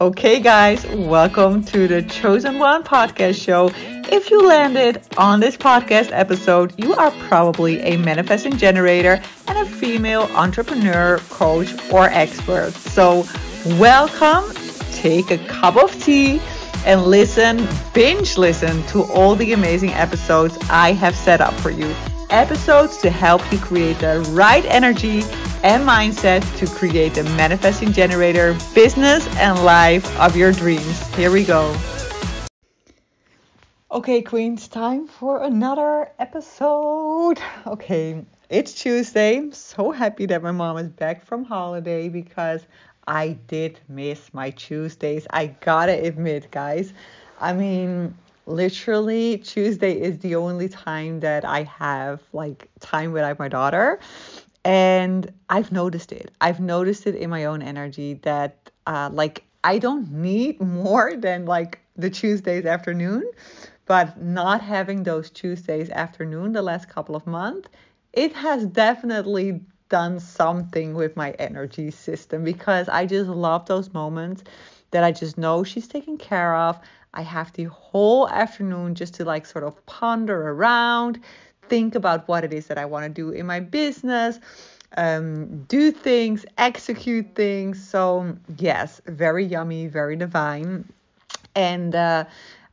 Okay, guys, welcome to the Chosen One podcast show. If you landed on this podcast episode, you are probably a manifesting generator and a female entrepreneur, coach, or expert. So, welcome, take a cup of tea, and binge listen to all the amazing episodes I have set up for you. Episodes to help you create the right energy and mindset to create the manifesting generator business and life of your dreams. Here we go. Okay, Queens, time for another episode. Okay, it's Tuesday. I'm so happy that my mom is back from holiday because I did miss my Tuesdays. I gotta admit, guys. I mean, literally Tuesday is the only time that I have time without my daughter. And I've noticed it. I've noticed it in my own energy that I don't need more than the Tuesdays afternoon, but not having those Tuesdays afternoon the last couple of months, it has definitely done something with my energy system because I just love those moments that I just know she's taken care of. I have the whole afternoon just to sort of ponder around, think about what it is that I want to do in my business, do things, execute things. So yes, very yummy, very divine. And I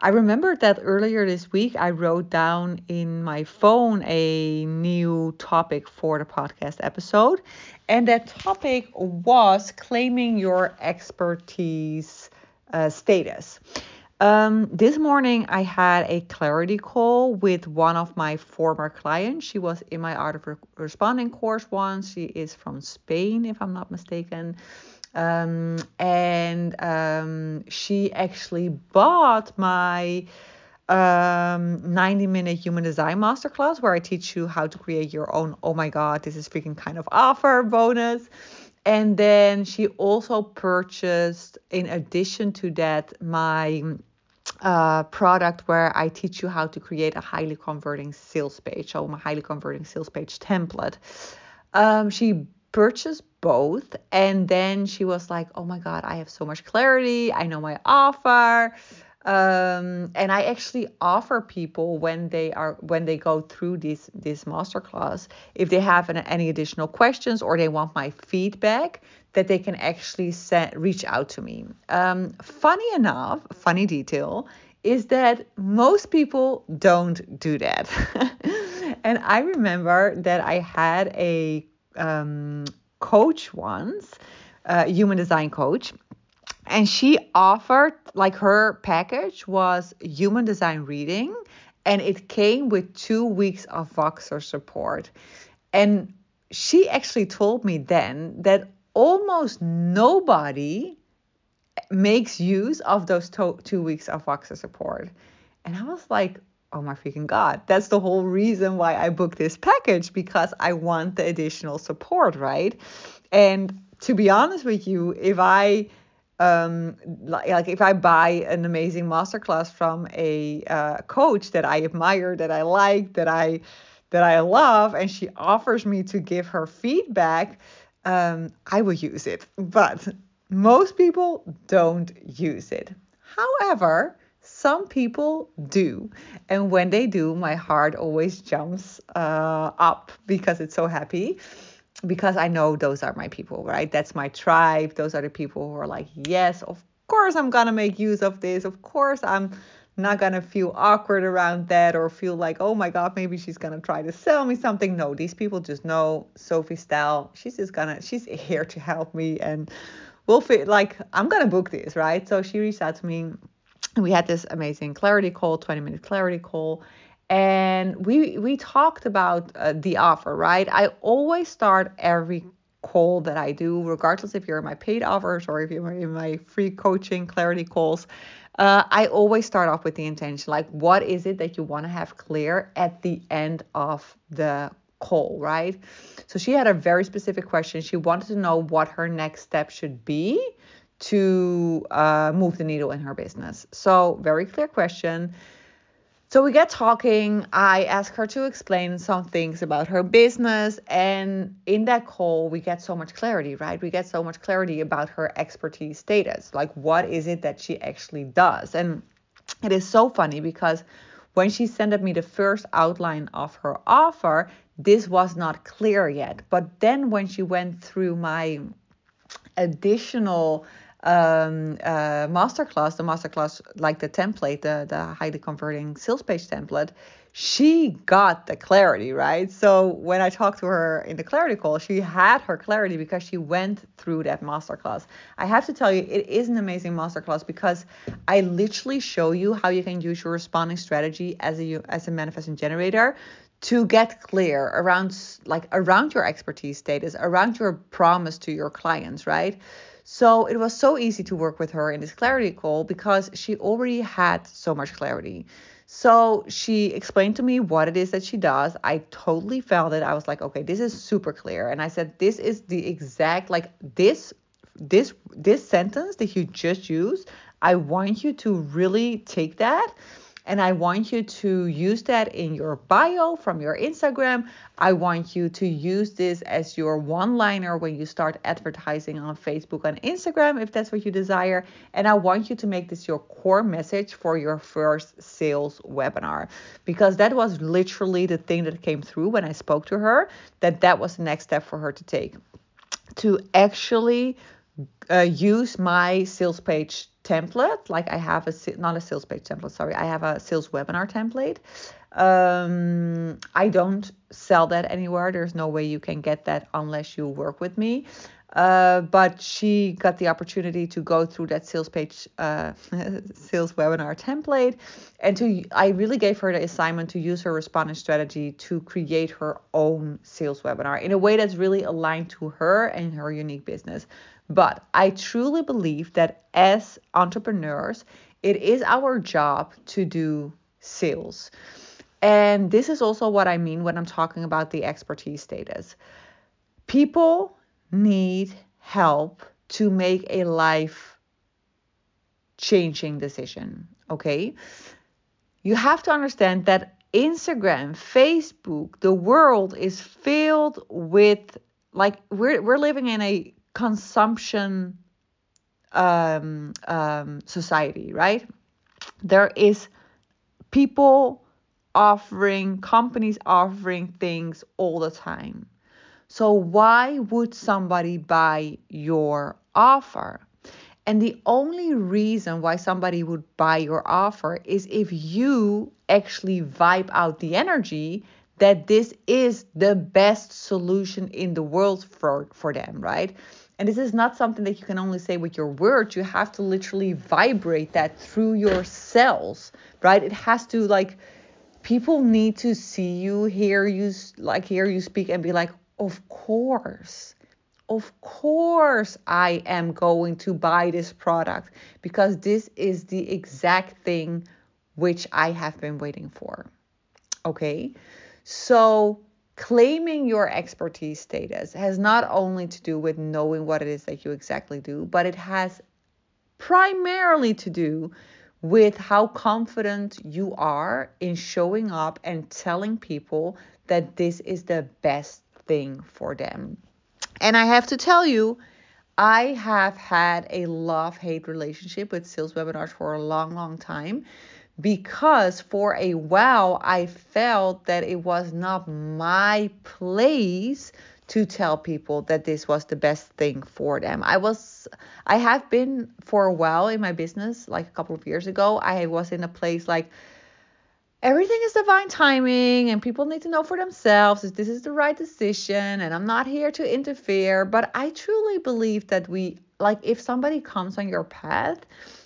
remembered that earlier this week, I wrote down in my phone a new topic for the podcast episode. And that topic was claiming your expertise status. This morning, I had a clarity call with one of my former clients. She was in my Art of Responding course once. She is from Spain, if I'm not mistaken. She actually bought my 90-minute human design masterclass where I teach you how to create your own, oh my God, this is freaking kind of offer bonus. And then she also purchased, in addition to that, my product where I teach you how to create a highly converting sales page. So my highly converting sales page template. She purchased both. And then she was like, oh my God, I have so much clarity. I know my offer. And I actually offer people when they go through this masterclass, if they have any additional questions or they want my feedback, that they can actually reach out to me. Funny detail is that most people don't do that. And I remember that I had a coach once, a human design coach. And she offered, her package was human design reading, and it came with 2 weeks of Voxer support. And she actually told me then that almost nobody makes use of those 2 weeks of Voxer support. And I was like, oh my freaking God, that's the whole reason why I booked this package, because I want the additional support, right? And to be honest with you, if I if I buy an amazing masterclass from a coach that I admire, that I like, that I love, and she offers me to give her feedback, I will use it. But most people don't use it. However, some people do. And when they do, my heart always jumps up because it's so happy. Because I know those are my people, right? That's my tribe. Those are the people who are like, yes, of course I'm going to make use of this. Of course I'm not going to feel awkward around that or feel like, oh my God, maybe she's going to try to sell me something. No, these people just know Sophie Style. She's here to help me, and we'll feel like I'm going to book this, right? So she reached out to me. We had this amazing clarity call, 20-minute clarity call. And we talked about the offer, right? I always start every call that I do, regardless if you're in my paid offers or if you're in my free coaching clarity calls. I always start off with the intention, what is it that you want to have clear at the end of the call, right? So she had a very specific question. She wanted to know what her next step should be to move the needle in her business. So very clear question. So we get talking. I ask her to explain some things about her business. And in that call, we get so much clarity, right? We get so much clarity about her expertise status. Like, what is it that she actually does? And it is so funny because when she sent me the first outline of her offer, this was not clear yet. But then when she went through my additional masterclass, the masterclass, like the template, the highly converting sales page template, she got the clarity, right? So when I talked to her in the clarity call, she had her clarity because she went through that masterclass. I have to tell you, it is an amazing masterclass because I literally show you how you can use your responding strategy as a manifesting generator to get clear around your expertise status, around your promise to your clients, right? So it was so easy to work with her in this clarity call because she already had so much clarity. So she explained to me what it is that she does. I totally felt it. I was like, okay, this is super clear. And I said, this is the exact, like this sentence that you just used. I want you to really take that. And I want you to use that in your bio from your Instagram. I want you to use this as your one-liner when you start advertising on Facebook and Instagram, if that's what you desire. And I want you to make this your core message for your first sales webinar, because that was literally the thing that came through when I spoke to her, that was the next step for her to take, to actually use my sales page template. Like I have not a sales page template, sorry. I have a sales webinar template. I don't sell that anywhere. There's no way you can get that unless you work with me. But she got the opportunity to go through that sales page, sales webinar template. And I really gave her the assignment to use her responding strategy to create her own sales webinar in a way that's really aligned to her and her unique business. But I truly believe that as entrepreneurs, it is our job to do sales. And this is also what I mean when I'm talking about the expertise status. People need help to make a life-changing decision, okay? You have to understand that Instagram, Facebook, the world is filled with, like, we're living in a consumption society, right? There is companies offering things all the time. So why would somebody buy your offer? And the only reason why somebody would buy your offer is if you actually vibe out the energy that this is the best solution in the world for them, right? And this is not something that you can only say with your words. You have to literally vibrate that through your cells, right? It has to, like, people need to see you, hear you speak and be like, of course I am going to buy this product because this is the exact thing which I have been waiting for. Okay, so claiming your expertise status has not only to do with knowing what it is that you exactly do, but it has primarily to do with how confident you are in showing up and telling people that this is the best thing for them. And I have to tell you, I have had a love-hate relationship with sales webinars for a long time, because for a while I felt that it was not my place to tell people that this was the best thing for them. I have been for a while in my business, like a couple of years ago, I was in a place like, everything is divine timing and people need to know for themselves if this is the right decision, and I'm not here to interfere. But I truly believe that if somebody comes on your path,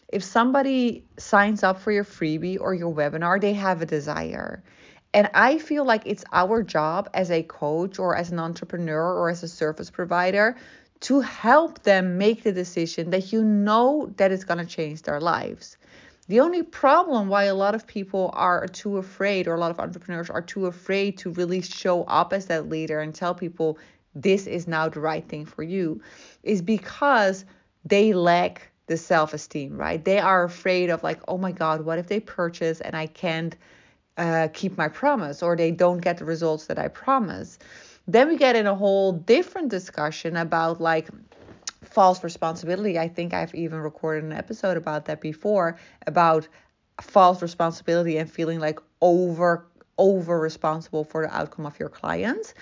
if somebody signs up for your freebie or your webinar, they have a desire. And I feel like it's our job as a coach or as an entrepreneur or as a service provider to help them make the decision that that it's going to change their lives. The only problem why a lot of people are too afraid, or a lot of entrepreneurs are too afraid to really show up as that leader and tell people this is now the right thing for you, is because they lack the self-esteem, right? They are afraid of, like, oh my God, what if they purchase and I can't keep my promise, or they don't get the results that I promise. Then we get in a whole different discussion about like false responsibility. I think I've even recorded an episode about that before, about false responsibility and feeling like over responsible for the outcome of your clients.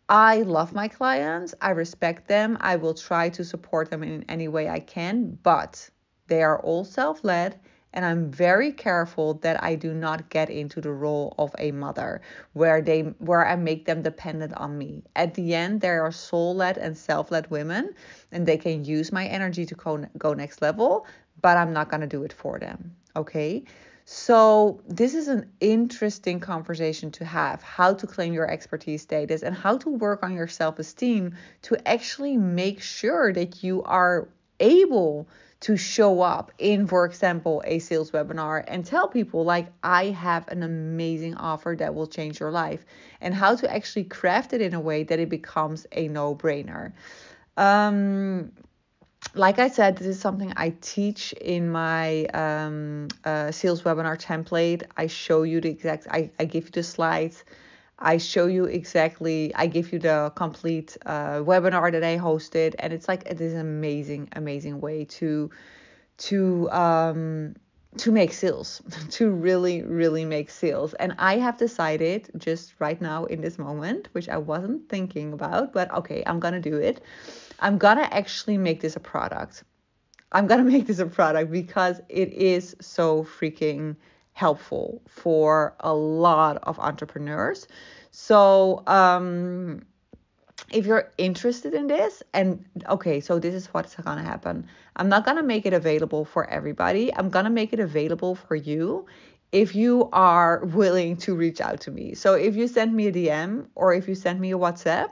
I love my clients. I respect them. I will try to support them in any way I can, but they are all self-led. And I'm very careful that I do not get into the role of a mother where I make them dependent on me. At the end, they are soul-led and self-led women, and they can use my energy to go next level, but I'm not going to do it for them. Okay? So this is an interesting conversation to have, how to claim your expertise status and how to work on your self-esteem to actually make sure that you are able to show up in, for example, a sales webinar and tell people like, I have an amazing offer that will change your life, and how to actually craft it in a way that it becomes a no-brainer. Like I said, this is something I teach in my sales webinar template. I show you the exact, I give you the slides. I show you exactly, I give you the complete webinar that I hosted. And it's like, it is an amazing way to make sales, to really make sales. And I have decided just right now in this moment, which I wasn't thinking about, but okay, I'm going to do it. I'm going to actually make this a product. I'm going to make this a product because it is so freaking helpful for a lot of entrepreneurs. So, if you're interested in this, and okay, so this is what's going to happen. I'm not going to make it available for everybody. I'm going to make it available for you if you are willing to reach out to me. So if you send me a DM or if you send me a WhatsApp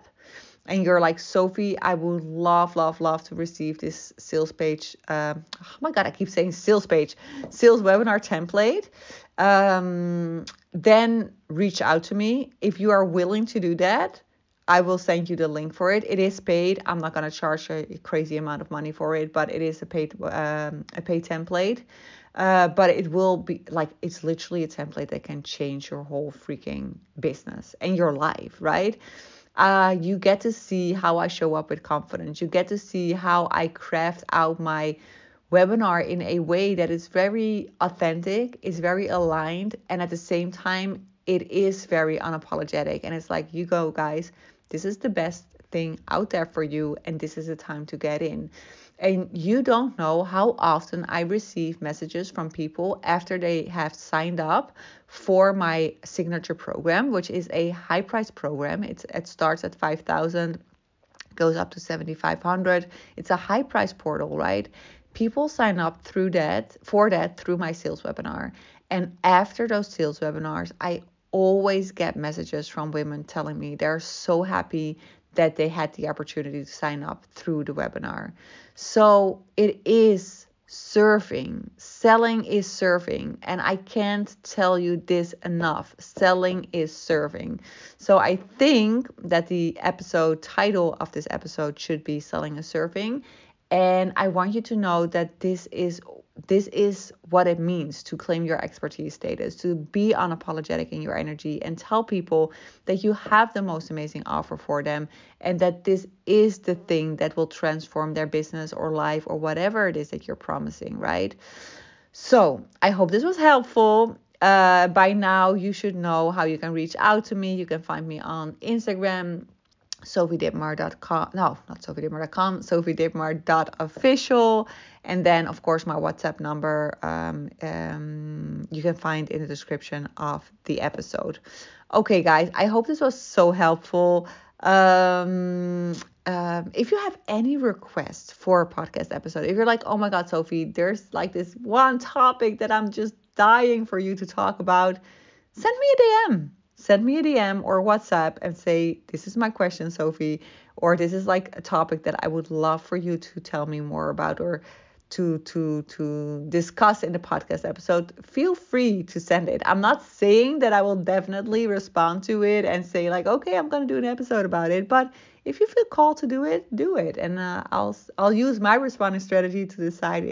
and you're like, Sophie, I would love to receive this sales page. Oh my God, I keep saying sales page, sales webinar template. Then reach out to me. If you are willing to do that, I will send you the link for it. It is paid. I'm not going to charge a crazy amount of money for it, but it is a paid template. But it will be like, it's literally a template that can change your whole freaking business and your life, right? You get to see how I show up with confidence. You get to see how I craft out my webinar in a way that is very authentic, is very aligned, and at the same time, it is very unapologetic. And it's like, you go, guys, this is the best thing out there for you, and this is the time to get in. And you don't know how often I receive messages from people after they have signed up for my signature program, which is a high price program. It starts at 5,000, goes up to 7,500. It's a high price portal, right? People sign up through my sales webinar. And after those sales webinars, I always get messages from women telling me they're so happy that they had the opportunity to sign up through the webinar. So it is serving. Selling is serving. And I can't tell you this enough. Selling is serving. So I think that the title of this episode should be Selling is Serving. And I want you to know that this is what it means to claim your expertise status, to be unapologetic in your energy and tell people that you have the most amazing offer for them, and that this is the thing that will transform their business or life or whatever it is that you're promising, right? So I hope this was helpful. By now, you should know how you can reach out to me. You can find me on Instagram, sophiedipmar.com. No, not sophiedipmar.com, sophiedipmar.official. And then, of course, my WhatsApp number you can find in the description of the episode. Okay, guys, I hope this was so helpful. If you have any requests for a podcast episode, if you're like, oh my God, Sophie, there's like this one topic that I'm just dying for you to talk about, send me a DM. Send me a DM or WhatsApp and say, this is my question, Sophie, or this is like a topic that I would love for you to tell me more about or to discuss in the podcast episode. Feel free to send it. I'm not saying that I will definitely respond to it and say like, okay, I'm going to do an episode about it. But if you feel called to do it, do it. And I'll use my responding strategy to decide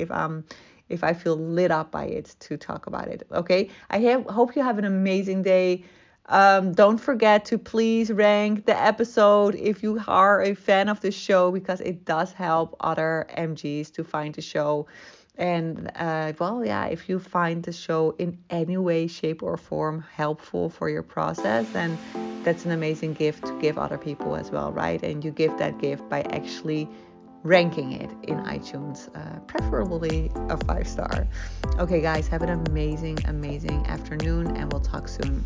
if I feel lit up by it to talk about it. Okay, hope you have an amazing day. Don't forget to please rank the episode if you are a fan of the show, because it does help other MGs to find the show. And if you find the show in any way, shape, or form helpful for your process, then that's an amazing gift to give other people as well, right? And you give that gift by actually ranking it in iTunes, preferably a 5-star. Okay, guys, have an amazing afternoon, and we'll talk soon.